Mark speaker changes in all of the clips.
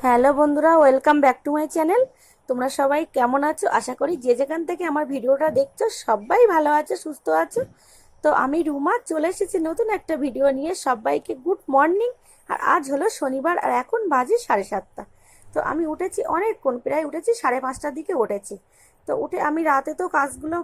Speaker 1: Hello বন্ধুরা, welcome back to my channel. তোমরা সবাই কেমন আছো? আশা করি যে যেখান থেকে আমার ভিডিওটা দেখছো সবাই ভালো আছো, সুস্থ আছো। তো আমি রুমা চলে এসেছি নতুন একটা ভিডিও নিয়ে। সবাইকে গুড মর্নিং। আর আজ হলো শনিবার আর এখন বাজে 7:30। তো আমি উঠেছি অনেকক্ষণ, প্রায় উঠেছি 5:30টার দিকে উঠেছি। তো উঠে আমি রাতে তো কাজগুলো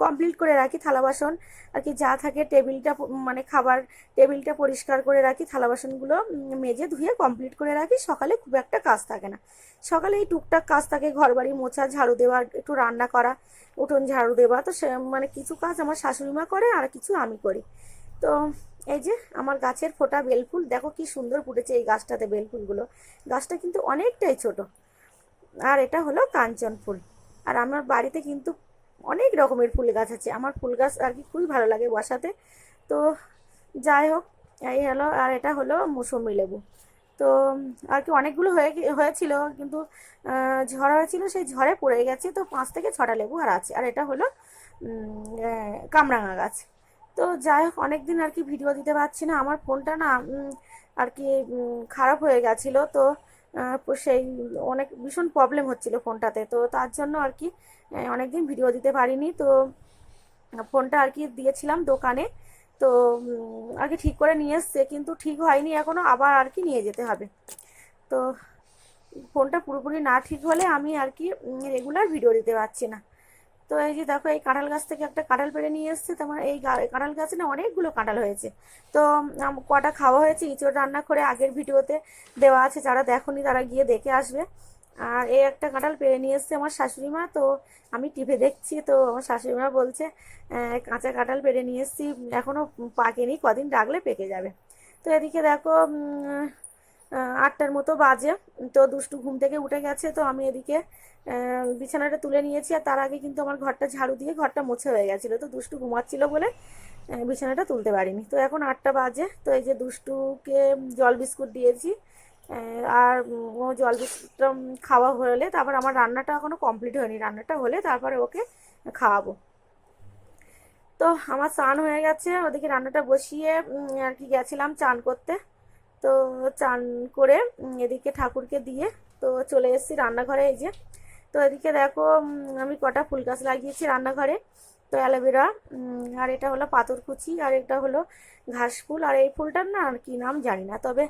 Speaker 1: কমপ্লিট করে রাখি, থালা বাসন আর কি যা থাকে, টেবিলটা মানে খাবার টেবিলটা পরিষ্কার করে রাখি, থালা বাসনগুলো মেজে ধুয়ে কমপ্লিট করে রাখি। সকালে খুব একটা কাজ থাকে না, সকালে এই টুকটাক কাজ থাকে, ঘর বাড়ি মোছা, ঝাড়ু দেওয়া, একটু রান্না করা, উঠোন ঝাড়ু দেওয়া। তো সে মানে কিছু কাজ আমার শাশুড়ি মা করে আর কিছু আমি করি। তো এই যে আমার গাছের ফোটা বেলফুল দেখো কি সুন্দর ফুটেছে এই গাছটাতে বেলফুলগুলো। গাছটা কিন্তু অনেকটাই ছোট। আর এটা হলো কাঞ্চন ফুল। আর আমার বাড়িতে কিন্তু অনেক রকমের ফুল গাছ আছে, আমার ফুল গাছ আর কি খুবই ভালো লাগে বসাতে। তো যাই হোক, এই হলো। আর এটা হলো মৌসুমি লেবু। তো আর কি অনেকগুলো হয়েছিল, কিন্তু ঝড় হয়েছিল, সেই ঝড়ে পড়ে গেছে। তো 5 থেকে 6টা লেবু আর আছে। আর এটা হলো কামরাঙা গাছ। তো যাই হোক, অনেকদিন আর কি ভিডিও দিতে পারছি না, আমার ফোনটা না আর কি খারাপ হয়ে গেছিলো। তো সেই অনেক ভীষণ প্রবলেম হচ্ছিল ফোনটাতে, তো তার জন্য আর কি অনেকদিন ভিডিও দিতে পারিনি। তো ফোনটা আর কি দিয়েছিলাম দোকানে। তো আর কি ঠিক করে নিয়ে এসছে, কিন্তু ঠিক হয়নি এখনো, আবার আর কি নিয়ে যেতে হবে। তো ফোনটা পুরোপুরি না ঠিক হলে আমি আর কি রেগুলার ভিডিও দিতে পারছি না। তো এই যে দেখো, এই কাঁঠাল গাছ থেকে একটা কাঁঠাল পেড়ে নিয়ে এসছে। তোমার এই কাঁঠাল গাছে না অনেকগুলো কাঁঠাল হয়েছে। তো কটা খাওয়া হয়েছে, ইঁচড় রান্না করে আগের ভিডিওতে দেওয়া আছে, যারা দেখোনি তারা গিয়ে দেখে আসবে। আর এই একটা কাঁঠাল পেড়ে নিয়ে এসছে আমার শাশুড়ি মা। তো আমি টিভি দেখছি, তো আমার শাশুড়ি মা বলছে কাঁচা কাঁঠাল পেড়ে নিয়ে এসছি, এখনো পাকেনি, কদিন রাখলে পেকে যাবে। তো এদিকে দেখো 8টার মতো বাজে। তো দুষ্টু ঘুম থেকে উঠে গেছে, তো আমি এদিকে বিছানাটা তুলে নিয়েছি। আর তার আগে কিন্তু আমার ঘরটা ঝাড়ু দিয়ে ঘরটা মুছে হয়ে গেছিলো, তো দুষ্টু ঘুমাচ্ছিল বলে বিছানাটা তুলতে পারিনি। তো এখন 8টা বাজে। তো এই যে দুষ্টুকে জল বিস্কুট দিয়েছি। আর ও জল বিস্কুটটা খাওয়া হলে তারপর আমার রান্নাটা এখনো কমপ্লিট হয়নি, রান্নাটা হলে তারপরে ওকে খাওয়াবো। তো আমার স্নান হয়ে গেছে, ওদিকে রান্নাটা বসিয়ে আর কি গেছিলাম চান করতে। তো চান করে এদিকে ঠাকুরকে দিয়ে তো চলে এসেছি রান্নাঘরে। এই যে, তো এদিকে দেখো আমি কটা ফুল গাছ লাগিয়েছি রান্নাঘরে। তো অ্যালোভেরা, আর এটা হলো পাথরকুচি, আর এটা হলো ঘাস ফুল। আর এই ফুলটার না আর কি নাম জানি না, তবে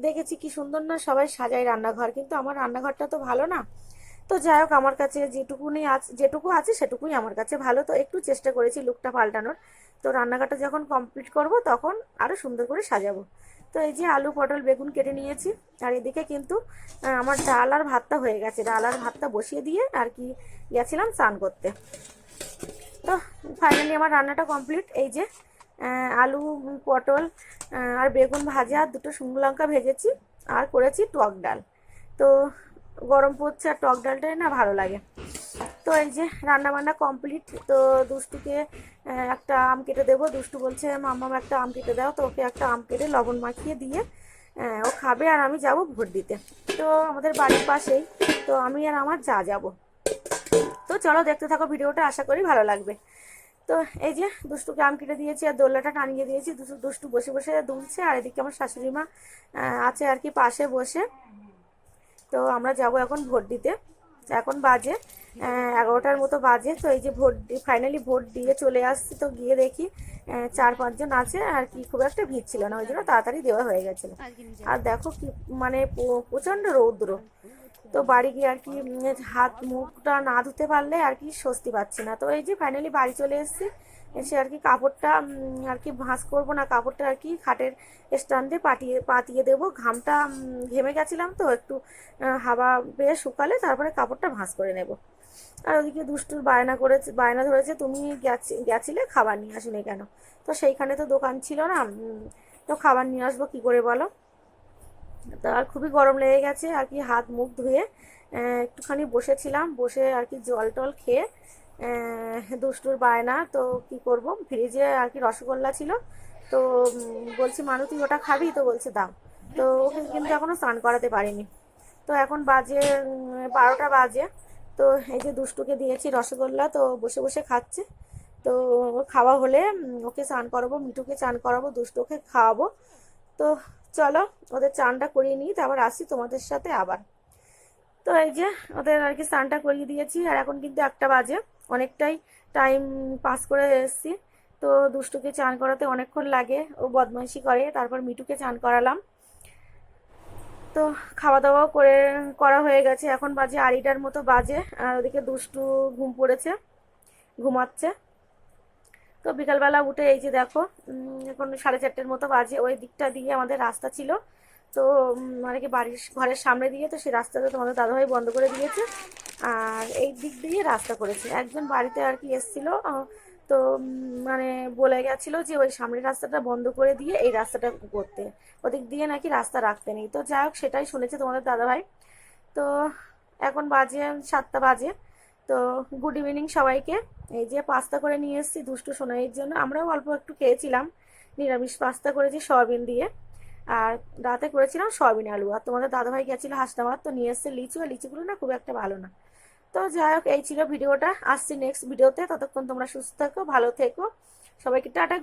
Speaker 1: দেখেছি কি সুন্দর না সবাই সাজায় রান্নাঘর, কিন্তু আমার রান্নাঘরটা তো ভালো না। তো যাই হোক, আমার কাছে যেটুকুনি আছে, যেটুকু আছে সেটুকুই আমার কাছে ভালো। তো একটু চেষ্টা করেছি লুকটা পাল্টানোর। তো রান্নাঘরটা যখন কমপ্লিট করব তখন আরও সুন্দর করে সাজাবো। তো এই যে আলু পটল বেগুন কেটে নিয়েছি। আর এদিকে কিন্তু আমার ডাল আর ভাতটা হয়ে গেছে, ডাল আর ভাতটা বসিয়ে দিয়ে আর কি গেছিলাম স্নান করতে। তো ফাইনালি আমার রান্নাটা কমপ্লিট। এই যে আলু পটল আর বেগুন ভাজা, দুটো শুকনো লঙ্কা ভেজেছি, আর করেছি টক ডাল। তো গরম পড়ছে আর টক ডালটাই না ভালো লাগে। তো এই যে রান্না বান্না কমপ্লিট। তো দুষ্টুকে একটা আম কেটে দেবো, দুষ্টু বলছে মাম্মাম একটা আম কেটে দাও। তো ওকে একটা আম কেটে লবণ মাখিয়ে দিয়ে ও খাবে, আর আমি যাব ভোট দিতে। তো আমাদের বাড়ির পাশেই, তো আমি আর আমার যা যাব। তো চলো দেখতে থাকো ভিডিওটা, আশা করি ভালো লাগবে। তো এই যে দুষ্টুকে আম কেটে দিয়েছি আর দোলনাটা টানিয়ে দিয়েছি, দুষ্টু দুষ্টু বসে বসে দুলছে। আর এদিকে আমার শাশুড়ি মা আছে আর কি পাশে বসে। তো আমরা যাব এখন ভোট দিতে। এখন বাজে 11টার মতো বাজে। তো এই যে ফাইনালি ভোট দিয়ে চলে আসছি। তো গিয়ে দেখি 4-5 জন আছে আর কি, খুব একটা ভিড় ছিল না, ওই জন্য তাড়াতাড়ি দেওয়া হয়ে গেছিলো। আর দেখো কি মানে প্রচণ্ড রৌদ্র। তো বাড়ি গিয়ে আর কি হাত মুখটা না ধুতে পারলে আর কি স্বস্তি পাচ্ছি না। তো এই যে ফাইনালি বাড়ি চলে এসেছি। এসে আর কি কাপড়টা আর কি ভাঁজ করবো না, কাপড়টা আর কি খাটের স্ট্যান্ডে পাতিয়ে দেবো। ঘামটা ঘেমে গেছিলাম, তো একটু হাওয়া বেশ শুকালে তারপরে কাপড়টা ভাঁজ করে নেব। আর ওদিকে দুষ্টুর বায়না ধরেছে, তুমি গেছিলে খাবার নিয়ে আসুনি কেন? তো সেইখানে তো দোকান ছিল না, তো খাবার নিয়ে আসবো কি করে বলো? তো আর খুবই গরম লেগে গেছে আর কি, হাত মুখ ধুয়ে একটুখানি বসেছিলাম, বসে আর কি জল টল খেয়ে দুষ্টুর বায়না। তো কি করব, ফ্রিজে আর কি রসগোল্লা ছিল। তো বলছি মানু তুই ওটা খাবি? তো বলছে দাও। তো ওকে কিন্তু এখনো স্নান করাতে পারিনি। তো এখন বাজে 12টা বাজে। তো এই যে দুষ্টুকে দিয়েছি রসগোল্লা, তো বসে বসে খাচ্ছে। তো ওর খাওয়া হলে ওকে স্নান করাবো, মিঠুকে স্নান করাবো, দুষ্টুকে খাওয়াবো। তো চলো ওদের চানটা করিয়ে নিই, তারপর আসি তোমাদের সাথে আবার। তো এই যে ওদের আর কি স্নানটা করিয়ে দিয়েছি, আর এখন কিন্তু 1টা বাজে, অনেকটাই টাইম পাস করে এসেছি। তো দুষ্টুকে চান করাতে অনেকক্ষণ লাগে, ও বদমাইশি করে, তারপর মিঠুকে চান করালাম। তো খাওয়া দাওয়াও করা হয়ে গেছে, এখন বাজে 2:30টার মতো বাজে, আর ওদিকে দুষ্টু ঘুম পড়েছে, ঘুমাচ্ছে। তো বিকালবেলা উঠে এই যে দেখো, এখন 4:30টার মতো বাজে, ওই দিকটা দিয়ে আমাদের রাস্তা ছিল। তো মানে কি বাড়ির ঘরের সামনে দিয়ে, তো সেই রাস্তাটা তোমাদের দাদাভাই বন্ধ করে দিয়েছে, আর এই দিক দিয়ে রাস্তা করেছে। একজন বাড়িতে আর কি এসেছিল, তো মানে বলে গেছিলো যে ওই সামনের রাস্তাটা বন্ধ করে দিয়ে এই রাস্তাটা করতে, ওদিক দিয়ে নাকি রাস্তা রাখতে নেই। তো যাই হোক, সেটাই শুনেছে তোমাদের দাদাভাই। তো এখন বাজে 7টা বাজে। তো গুড ইভিনিং সবাইকে। এই যে পাস্তা করে নিয়ে এসেছি দুষ্টু সোনাইয়ের জন্য, আমরাও অল্প একটু খেয়েছিলাম। নিরামিষ পাস্তা করেছি সয়াবিন দিয়ে, আর রাতে করেছিলাম সয়াবিন আলু। আর তোমাদের দাদাভাই গেছিলো হাসনাবাদ, তো নিয়ে এসছে লিচু, আর লিচুগুলো না খুব একটা ভালো না। তো যাই হোক, এই ছিল ভিডিওটা, আসছি নেক্সট ভিডিওতে। ততক্ষণ তোমরা সুস্থ থেকো, ভালো থেকো, সবাইকে টাটা।